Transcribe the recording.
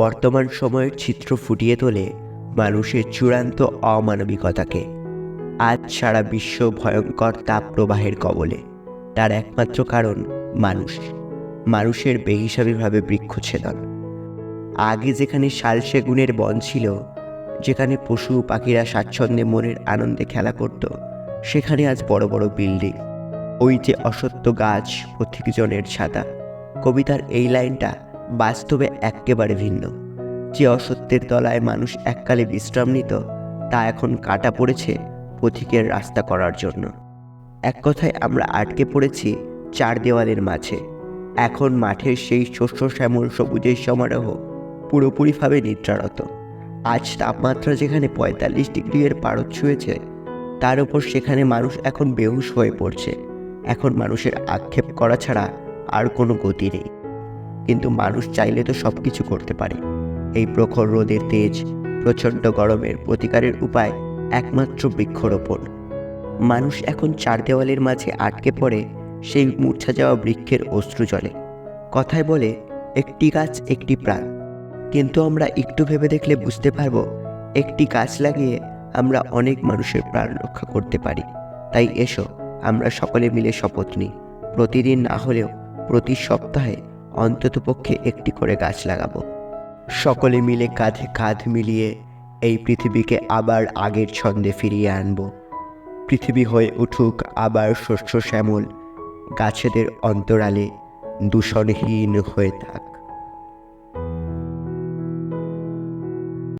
বর্তমান সময়ের চিত্র ফুটিয়ে তোলে মানুষের চূড়ান্ত অমানবিকতাকে। আজ সারা বিশ্ব ভয়ঙ্কর তাপপ্রবাহের কবলে। তার একমাত্র কারণ মানুষের বেহিসাবিভাবে বৃক্ষছেদন। আগে যেখানে শাল সেগুনের বন ছিল, যেখানে পশু পাখিরা স্বাচ্ছন্দ্যে মনের আনন্দে খেলা করত, সেখানে আজ বড় বড় বিল্ডিং। ওই যে অসত্য গাছ পথিকজনের ছাতা। কবিতার এই লাইনটা বাস্তবে একেবারে ভিন্ন। যে অসত্যের তলায় মানুষ এককালে বিশ্রাম নিত, তা এখন কাটা পড়েছে পথিকের রাস্তা করার জন্য। এক কথায় আমরা আটকে পড়েছি চার দেওয়ালের মাঝে। এখন মাঠের সেই শস্য শ্যামল সবুজের সমারোহ পুরোপুরিভাবে নিদ্রারত। আজ তাপমাত্রা যেখানে 45 ডিগ্রির পারদ ছুঁয়েছে, তার উপর সেখানে মানুষ এখন বেহুশ হয়ে পড়ছে। এখন মানুষের আক্ষেপ করা ছাড়া আর কোনো গতি নেই। কিন্তু মানুষ চাইলে তো সব কিছু করতে পারে। এই প্রখর রোদের তেজ, প্রচণ্ড গরমের প্রতিকারের উপায় একমাত্র বৃক্ষরোপণ। মানুষ এখন চার দেওয়ালের মাঝে আটকে পড়ে সেই মূর্ছা যাওয়া বৃক্ষের অশ্রু জলে। কথায় বলে একটি গাছ একটি প্রাণ, কিন্তু আমরা একটু ভেবে দেখলে বুঝতে পারবো একটি গাছ লাগিয়ে আমরা অনেক মানুষের প্রাণ রক্ষা করতে পারি। তাই এসো আমরা সকলে মিলে শপথ নিই, প্রতিদিন না হলেও প্রতি সপ্তাহে অন্ততপক্ষে একটি করে গাছ লাগাবো। সকলে মিলে কাঁধে কাঁধ মিলিয়ে এই পৃথিবীকে আবার আগের ছন্দে ফিরিয়ে আনবো। পৃথিবী হয়ে উঠুক আবার শস্য শ্যামল, গাছেদের অন্তরালে দূষণহীন হয়ে থাক।